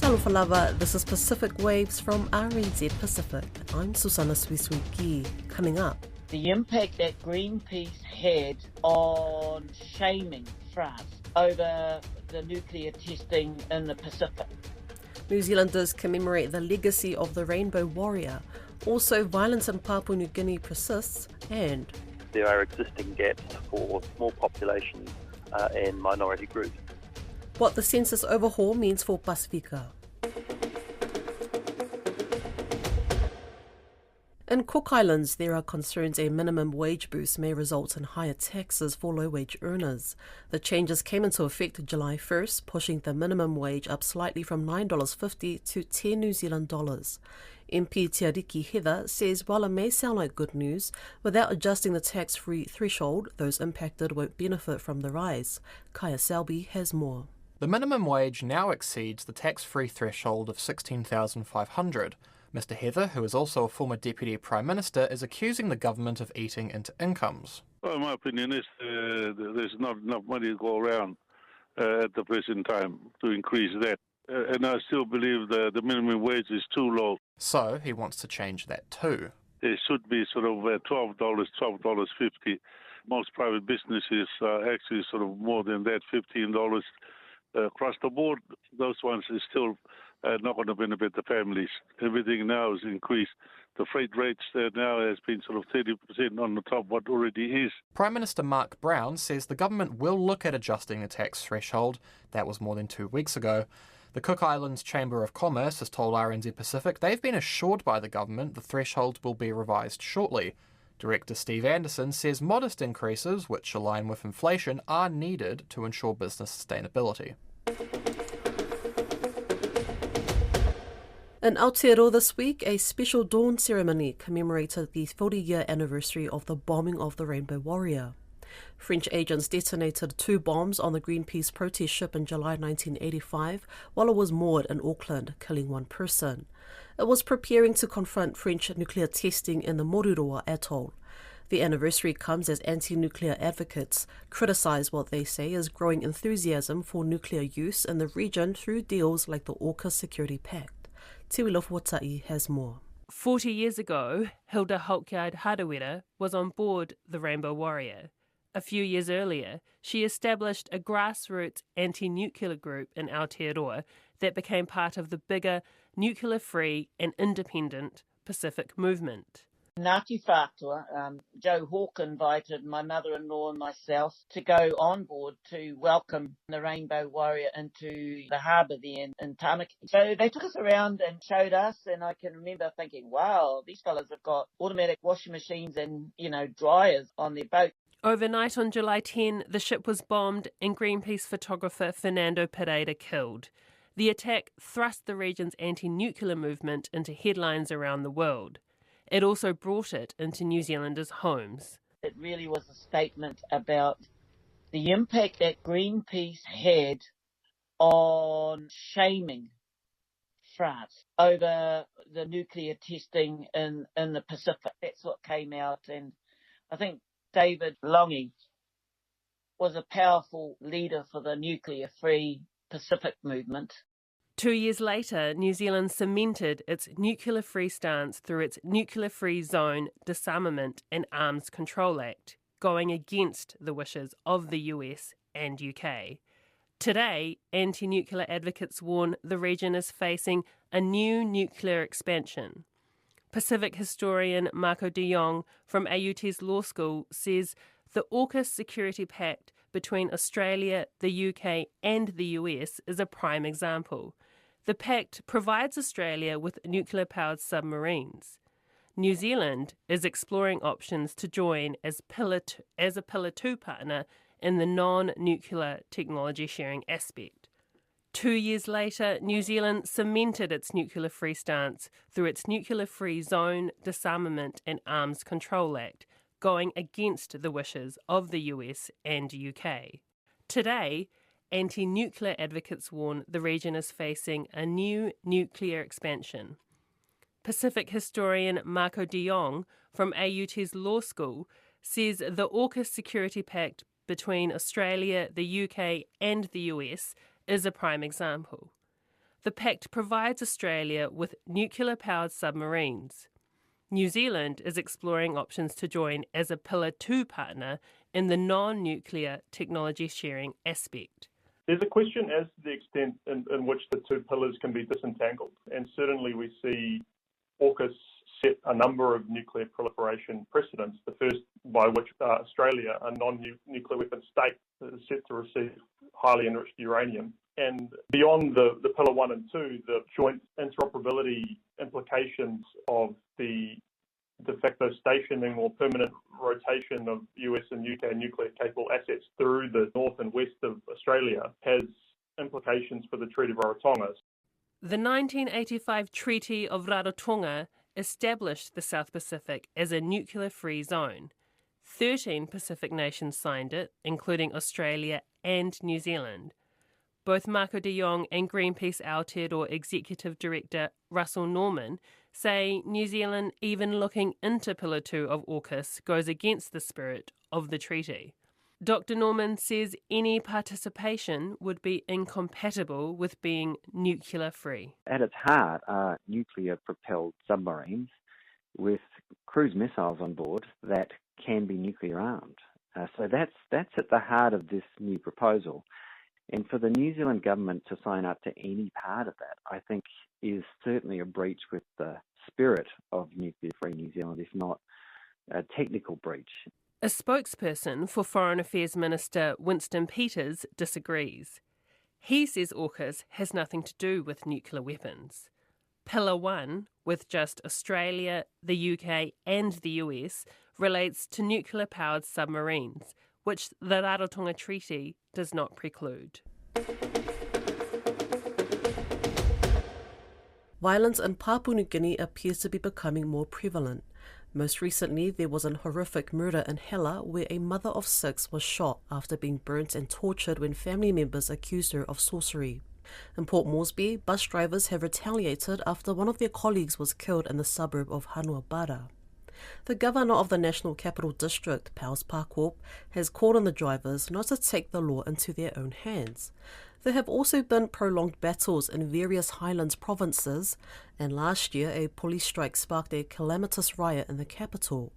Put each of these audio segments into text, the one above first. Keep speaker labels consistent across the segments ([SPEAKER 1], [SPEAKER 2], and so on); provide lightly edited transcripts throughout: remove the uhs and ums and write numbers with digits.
[SPEAKER 1] Talofa lava, this is Pacific Waves from RNZ Pacific. I'm Susana Suisuiki. Coming up,
[SPEAKER 2] the impact that Greenpeace had on shaming France over the nuclear testing in the Pacific.
[SPEAKER 1] New Zealanders commemorate the legacy of the Rainbow Warrior. Also, violence in Papua New Guinea persists, and
[SPEAKER 3] there are existing gaps for small populations and minority groups.
[SPEAKER 1] What the census overhaul means for Pasifika. In Cook Islands, there are concerns a minimum wage boost may result in higher taxes for low-wage earners. The changes came into effect July 1st, pushing the minimum wage up slightly from $9.50 to 10 New Zealand dollars. MP Te Ariki Heather says while it may sound like good news, without adjusting the tax-free threshold, those impacted won't benefit from the rise. Kaya Selby has more.
[SPEAKER 4] The minimum wage now exceeds the tax-free threshold of $16,500. Mr Heather, who is also a former Deputy Prime Minister, is accusing the government of eating into incomes.
[SPEAKER 5] Well, my opinion is there's not enough money to go around at the present time to increase that. And I still believe the minimum wage is too low.
[SPEAKER 4] So he wants to change that too.
[SPEAKER 5] It should be sort of $12, $12.50. Most private businesses are actually sort of more than that, $15 across the board. Those ones are still not going to benefit the families. Everything now is increased. The freight rates now has been sort of 30% on the top of what already is.
[SPEAKER 4] Prime Minister Mark Brown says the government will look at adjusting the tax threshold. That was more than 2 weeks ago. The Cook Islands Chamber of Commerce has told RNZ Pacific they've been assured by the government the threshold will be revised shortly. Director Steve Anderson says modest increases, which align with inflation, are needed to ensure business sustainability.
[SPEAKER 1] In Aotearoa this week, a special dawn ceremony commemorated the 40-year anniversary of the bombing of the Rainbow Warrior. French agents detonated 2 bombs on the Greenpeace protest ship in July 1985 while it was moored in Auckland, killing 1 person. It was preparing to confront French nuclear testing in the Moruroa atoll. The anniversary comes as anti-nuclear advocates criticise what they say is growing enthusiasm for nuclear use in the region through deals like the AUKUS Security Pact. Te Wilofotai has more.
[SPEAKER 6] 40 years ago, Hilda Hochyard-Harawira was on board the Rainbow Warrior. A few years earlier, she established a grassroots anti-nuclear group in Aotearoa that became part of the bigger nuclear-free and independent Pacific movement.
[SPEAKER 2] Ngāti Whātua, Joe Hawke invited my mother-in-law and myself to go on board to welcome the Rainbow Warrior into the harbour there in Tāmaki. So they took us around and showed us, and I can remember thinking, wow, these fellas have got automatic washing machines and, dryers on their boat.
[SPEAKER 6] Overnight on July 10, the ship was bombed and Greenpeace photographer Fernando Pereira killed. The attack thrust the region's anti-nuclear movement into headlines around the world. It also brought it into New Zealanders' homes.
[SPEAKER 2] It really was a statement about the impact that Greenpeace had on shaming France over the nuclear testing in the Pacific. That's what came out, and I think David Lange was a powerful leader for the nuclear-free Pacific movement.
[SPEAKER 6] 2 years later, New Zealand cemented its nuclear-free stance through its Nuclear-Free Zone Disarmament and Arms Control Act, going against the wishes of the US and UK. Today, anti-nuclear advocates warn the region is facing a new nuclear expansion. Pacific historian Marco de Jong from AUT's law school says the AUKUS Security Pact between Australia, the UK and the US is a prime example. The pact provides Australia with nuclear-powered submarines. New Zealand is exploring options to join as a Pillar 2 partner in the non-nuclear technology sharing aspect. 2 years later, New Zealand cemented its nuclear-free stance through its Nuclear-Free Zone Disarmament and Arms Control Act, going against the wishes of the US and UK. Today, anti-nuclear advocates warn the region is facing a new nuclear expansion. Pacific historian Marco de Jong from AUT's law school says the AUKUS Security Pact between Australia, the UK and the US is a prime example. The pact provides Australia with nuclear-powered submarines. New Zealand is exploring options to join as a Pillar 2 partner in the non-nuclear technology sharing aspect.
[SPEAKER 7] There's a question as to the extent in which the two pillars can be disentangled, and certainly we see AUKUS set a number of nuclear proliferation precedents, the first by which Australia, a non-nuclear weapon state, is set to receive highly enriched uranium. And beyond the Pillar 1 and 2, the joint interoperability implications of the de facto stationing or permanent rotation of US and UK nuclear-capable assets through the north and west of Australia has implications for the Treaty of Rarotonga.
[SPEAKER 6] The 1985 Treaty of Rarotonga established the South Pacific as a nuclear-free zone. 13 Pacific nations signed it, including Australia and New Zealand. Both Marco de Jong and Greenpeace Aotearoa Executive Director Russell Norman say New Zealand, even looking into Pillar 2 of AUKUS, goes against the spirit of the treaty. Dr. Norman says any participation would be incompatible with being nuclear-free.
[SPEAKER 8] At its heart are nuclear-propelled submarines with cruise missiles on board that can be nuclear-armed. So that's at the heart of this new proposal. And for the New Zealand government to sign up to any part of that, I think is certainly a breach with the spirit of nuclear-free New Zealand, if not a technical breach.
[SPEAKER 6] A spokesperson for Foreign Affairs Minister Winston Peters disagrees. He says AUKUS has nothing to do with nuclear weapons. Pillar 1, with just Australia, the UK and the US, relates to nuclear-powered submarines, which the Rarotonga Treaty does not preclude.
[SPEAKER 1] Violence in Papua New Guinea appears to be becoming more prevalent. Most recently, there was an horrific murder in Hela where a mother of 6 was shot after being burnt and tortured when family members accused her of sorcery. In Port Moresby, bus drivers have retaliated after one of their colleagues was killed in the suburb of Hanuabara. The governor of the National Capital District, Paus Pakorp, has called on the drivers not to take the law into their own hands. There have also been prolonged battles in various Highlands provinces, and last year a police strike sparked a calamitous riot in the capital.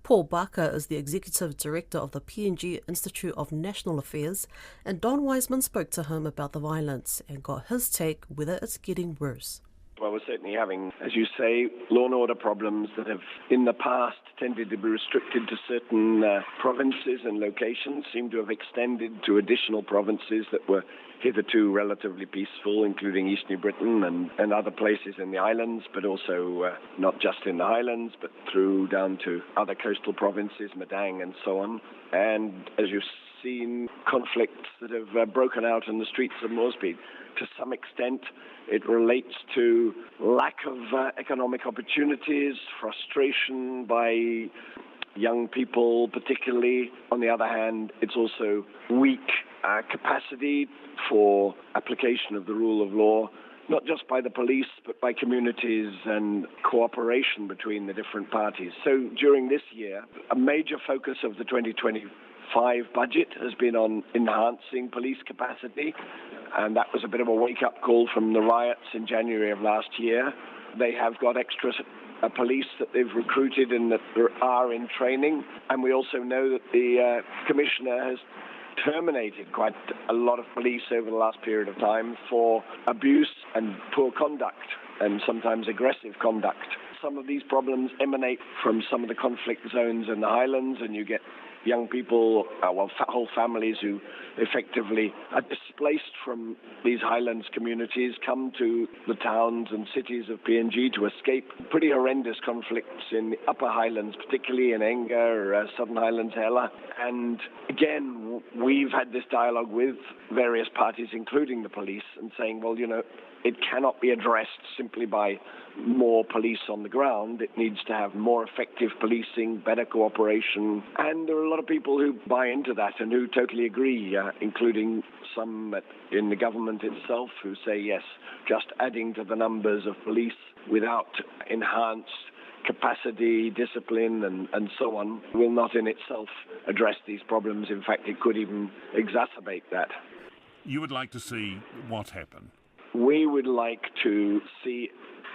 [SPEAKER 1] Paul Barker is the executive director of the PNG Institute of National Affairs, and Don Wiseman spoke to him about the violence and got his take whether it's getting worse.
[SPEAKER 9] Well, we're certainly having, as you say, law and order problems that have in the past tended to be restricted to certain provinces and locations, seem to have extended to additional provinces that were hitherto relatively peaceful, including East New Britain and other places in the islands, but also not just in the Highlands, but through down to other coastal provinces, Madang and so on. And as you've seen, conflicts that have broken out in the streets of Moresby. To some extent, it relates to lack of economic opportunities, frustration by young people particularly. On the other hand, it's also weak capacity for application of the rule of law, not just by the police, but by communities and cooperation between the different parties. So during this year, a major focus of the 2025 budget has been on enhancing police capacity, and that was a bit of a wake-up call from the riots in January of last year. They have got extra police that they've recruited and that are in training, and we also know that the Commissioner has terminated quite a lot of police over the last period of time for abuse and poor conduct and sometimes aggressive conduct. Some of these problems emanate from some of the conflict zones in the Highlands, and you get young people, whole families who effectively are displaced from these Highlands communities, come to the towns and cities of PNG to escape pretty horrendous conflicts in the Upper Highlands, particularly in Enga, Southern Highlands, Hela. And again, we've had this dialogue with various parties, including the police, and saying, well, it cannot be addressed simply by more police on the ground. It needs to have more effective policing, better cooperation. And there are a lot of people who buy into that and who totally agree, including some in the government itself who say, yes, just adding to the numbers of police without enhanced capacity, discipline, and so on will not in itself address these problems. In fact, it could even exacerbate that.
[SPEAKER 10] You would like to see what happen?
[SPEAKER 9] we would like to see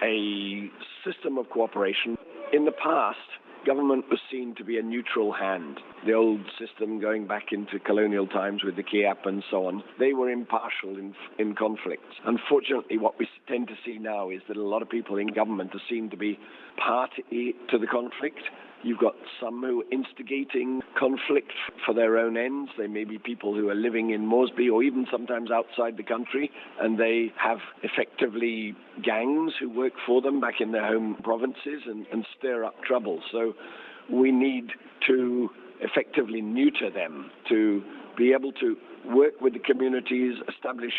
[SPEAKER 9] a system of cooperation. In the past, government was seen to be a neutral hand. The old system going back into colonial times with the KIAP and so on, they were impartial in conflicts. Unfortunately, what we tend to see now is that a lot of people in government are seen to be party to the conflict. You've got some who are instigating conflict for their own ends. They may be people who are living in Moresby or even sometimes outside the country, and they have effectively gangs who work for them back in their home provinces and stir up trouble. So we need to effectively neuter them, to be able to work with the communities, establish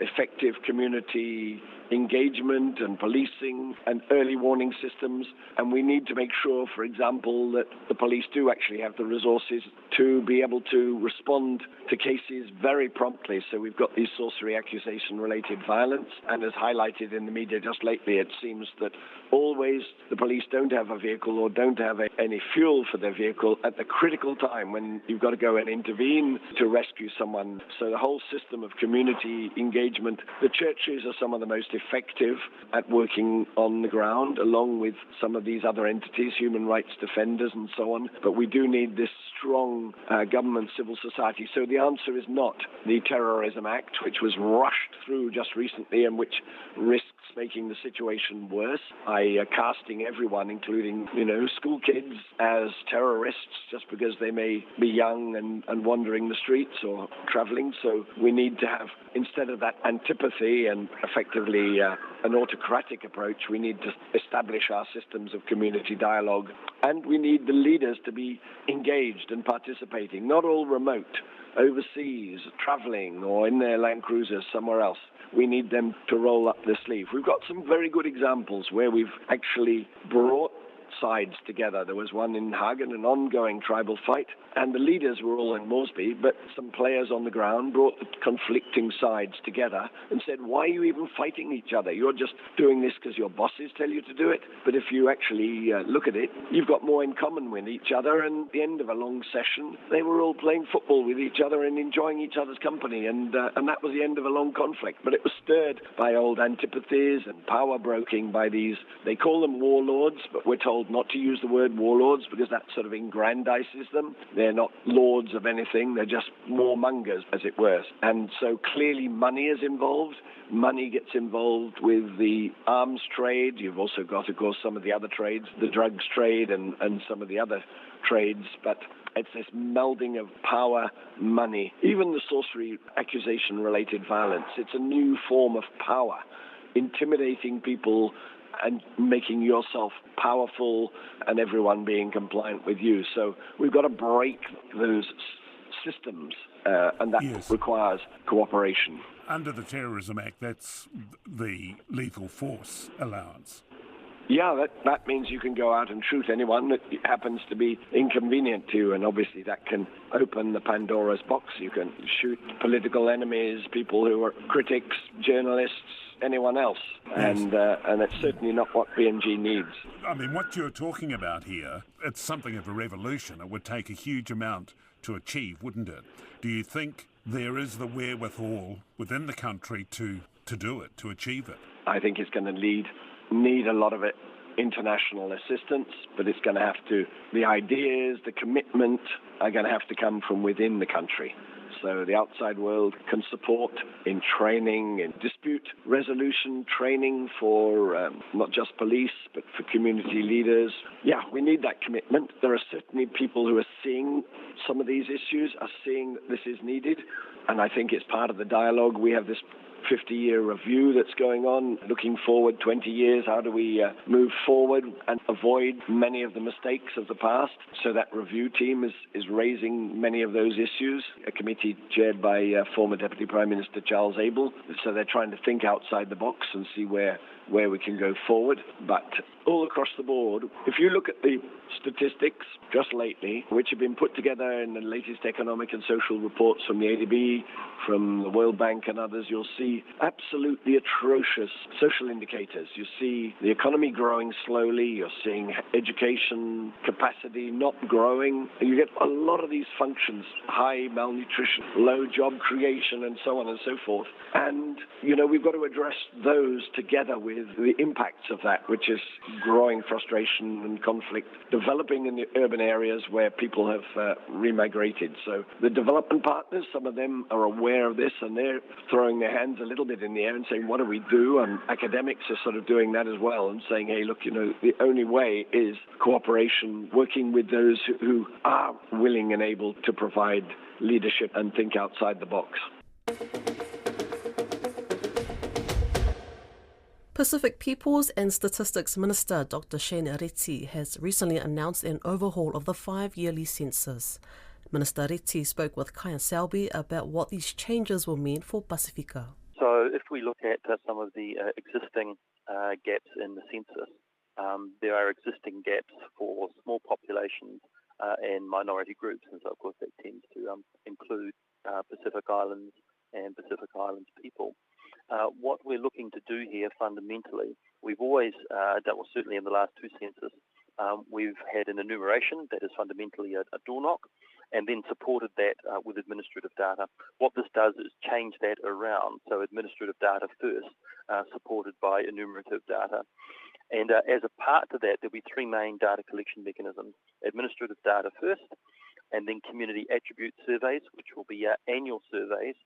[SPEAKER 9] effective community engagement and policing and early warning systems. And we need to make sure, for example, that the police do actually have the resources to be able to respond to cases very promptly. So we've got these sorcery accusation-related violence, and as highlighted in the media just lately, it seems that always the police don't have a vehicle or don't have any fuel for their vehicle at the critical time when you've got to go and intervene to rescue someone. So the whole system of community engagement, the churches are some of the most effective at working on the ground, along with some of these other entities, human rights defenders and so on. But we do need this strong government, civil society. So the answer is not the Terrorism Act, which was rushed through just recently and which risks making the situation worse by casting everyone, including, school kids, as terrorists just because they may be young and wandering the streets or traveling. So we need to have, instead of that antipathy and effectively an autocratic approach, we need to establish our systems of community dialogue, and we need the leaders to be engaged and participating, not all remote, overseas, traveling, or in their Land Cruisers somewhere else. We need them to roll up their sleeve. We've got some very good examples where we've actually brought sides together. There was one in Hagen, an ongoing tribal fight, and the leaders were all in Moresby, but some players on the ground brought the conflicting sides together and said, why are you even fighting each other? You're just doing this because your bosses tell you to do it. But if you actually look at it, you've got more in common with each other, and at the end of a long session, they were all playing football with each other and enjoying each other's company, and that was the end of a long conflict. But it was stirred by old antipathies and power broking by these, they call them warlords, but we're told not to use the word warlords because that sort of aggrandizes them. They're not lords of anything, they're just warmongers, as it were. And so clearly money is involved. Money gets involved with the arms trade. You've also got, of course, some of the other trades, the drugs trade and some of the other trades, but it's this melding of power, money, even the sorcery accusation-related violence. It's a new form of power, intimidating people and making yourself powerful and everyone being compliant with you. So we've got to break those systems, and that requires cooperation.
[SPEAKER 10] Under the Terrorism Act, that's the lethal force allowance.
[SPEAKER 9] Yeah, that means you can go out and shoot anyone that happens to be inconvenient to you, and obviously that can open the Pandora's box. You can shoot political enemies, people who are critics, journalists, anyone else, and it's certainly not what BNG needs.
[SPEAKER 10] I mean, what you're talking about here, it's something of a revolution. It would take a huge amount to achieve, wouldn't it? Do you think there is the wherewithal within the country to do it, to achieve it?
[SPEAKER 9] I think it's going to need a lot of it, international assistance, but it's going to have to, the ideas, the commitment are going to have to come from within the country. So the outside world can support in training, in dispute resolution training for not just police, but for community leaders. Yeah, we need that commitment. There are certainly people who are seeing some of these issues, are seeing that this is needed, and I think it's part of the dialogue. We have this 50-year review that's going on, looking forward 20 years, how do we move forward and avoid many of the mistakes of the past. So that review team is raising many of those issues, a committee chaired by former Deputy Prime Minister Charles Abel. So they're trying to think outside the box and see where we can go forward. But all across the board, if you look at the statistics just lately, which have been put together in the latest economic and social reports from the ADB, from the World Bank and others, you'll see see absolutely atrocious social indicators. You see the economy growing slowly, you're seeing education capacity not growing. You get a lot of these functions, high malnutrition, low job creation, and so on and so forth. And, we've got to address those together with the impacts of that, which is growing frustration and conflict, developing in the urban areas where people have remigrated. So the development partners, some of them are aware of this, and they're throwing their hands a little bit in the air and saying, what do we do? And academics are sort of doing that as well and saying, hey, look, the only way is cooperation, working with those who are willing and able to provide leadership and think outside the box.
[SPEAKER 1] Pacific Peoples and Statistics Minister Dr. Shane Reti has recently announced an overhaul of the 5-yearly census. Minister Reti spoke with Kaya Selby about what these changes will mean for Pacifica.
[SPEAKER 3] So if we look at some of the existing gaps in the census, there are existing gaps for small populations and minority groups, and so of course that tends to include Pacific Islands and Pacific Islands people. What we're looking to do here fundamentally, we've always done, well, certainly in the last 2 census, we've had an enumeration that is fundamentally a door knock, and then supported that with administrative data. What this does is change that around, so administrative data first, supported by enumerative data. And as a part to that, there'll be 3 main data collection mechanisms: administrative data first, and then community attribute surveys, which will be annual surveys,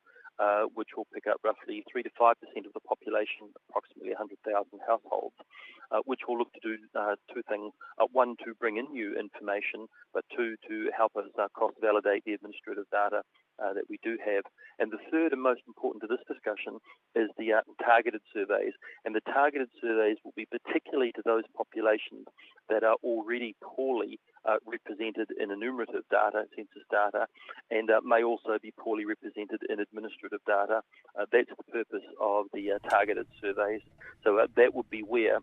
[SPEAKER 3] which will pick up roughly 3 to 5% of the population, approximately 100,000 households, which will look to do 2 things. 1, to bring in new information, but 2, to help us cross-validate the administrative data that we do have. And the third and most important to this discussion is the targeted surveys. And the targeted surveys will be particularly to those populations that are already poorly represented in enumerative data, census data, and may also be poorly represented in administrative data. That's the purpose of the targeted surveys. So that would be where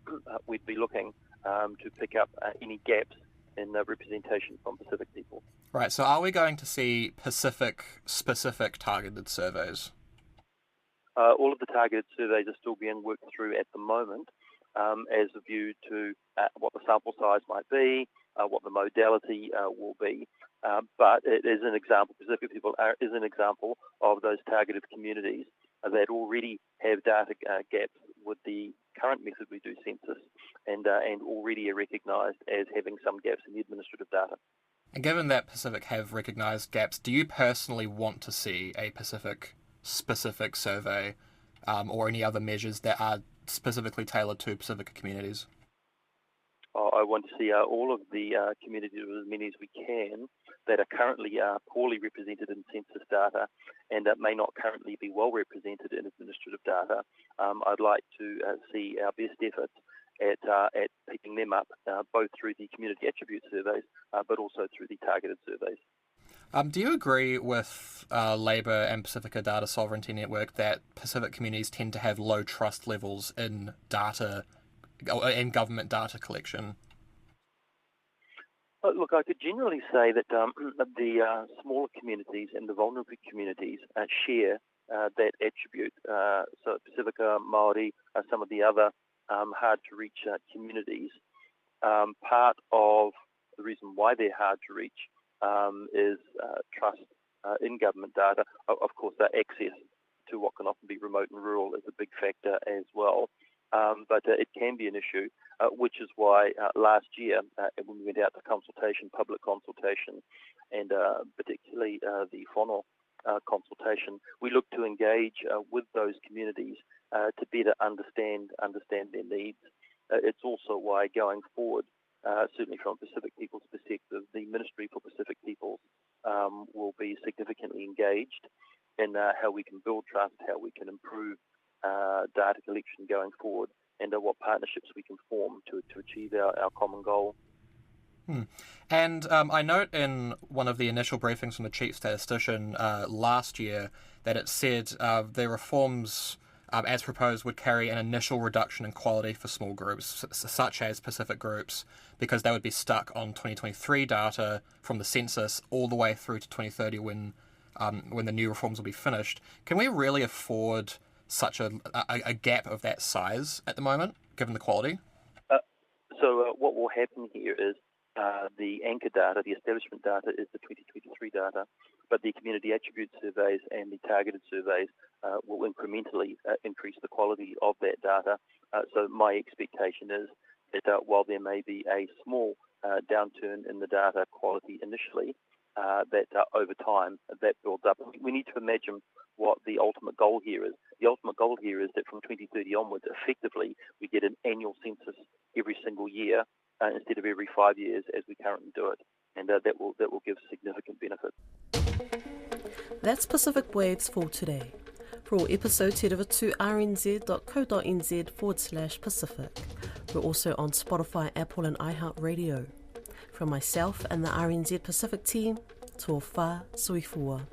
[SPEAKER 3] we'd be looking to pick up any gaps in representation from Pacific people.
[SPEAKER 4] Right, so are we going to see Pacific-specific targeted surveys?
[SPEAKER 3] All of the targeted surveys are still being worked through at the moment as a view to what the sample size might be, what the modality will be. But it is an example, Pacific people is an example of those targeted communities that already have data gaps with the current method we do census, and already are recognised as having some gaps in the administrative data.
[SPEAKER 4] And given that Pacific have recognised gaps, do you personally want to see a Pacific-specific survey or any other measures that are specifically tailored to Pacific communities?
[SPEAKER 3] I want to see all of the communities, as many as we can, that are currently poorly represented in census data and may not currently be well represented in administrative data. I'd like to see our best efforts at picking them up, both through the community attribute surveys, but also through the targeted surveys.
[SPEAKER 4] Do you agree with Labour and Pacifica Data Sovereignty Network that Pacific communities tend to have low trust levels in data and government data collection?
[SPEAKER 3] Look, I could generally say that the smaller communities and the vulnerable communities share that attribute. So Pacifica, Māori, some of the other hard-to-reach communities. Part of the reason why they're hard to reach is trust in government data. Of course, access to what can often be remote and rural is a big factor as well. But it can be an issue, which is why last year, when we went out to public consultation, and particularly the whānau consultation, we looked to engage with those communities to better understand their needs. It's also why going forward, certainly from Pacific People's perspective, the Ministry for Pacific Peoples will be significantly engaged in how we can build trust, how we can improve data collection going forward, and what partnerships we can form to achieve our common goal.
[SPEAKER 4] And I note in one of the initial briefings from the Chief Statistician last year that it said the reforms as proposed would carry an initial reduction in quality for small groups, such as Pacific groups, because they would be stuck on 2023 data from the census all the way through to 2030 when the new reforms will be finished. Can we really afford such a gap of that size at the moment, given the quality?
[SPEAKER 3] So what will happen here is the anchor data, the establishment data, is the 2023 data, but the community attribute surveys and the targeted surveys will incrementally increase the quality of that data. So my expectation is that while there may be a small downturn in the data quality initially, that over time that builds up. We need to imagine what the ultimate goal here is. The ultimate goal here is that from 2030 onwards, effectively, we get an annual census every single year instead of every 5 years as we currently do it, and that will give significant benefit.
[SPEAKER 1] That's Pacific Waves for today. For all episodes, head over to rnz.co.nz/Pacific. We're also on Spotify, Apple and iHeartRadio. From myself and the RNZ Pacific team, tō whā sui fua.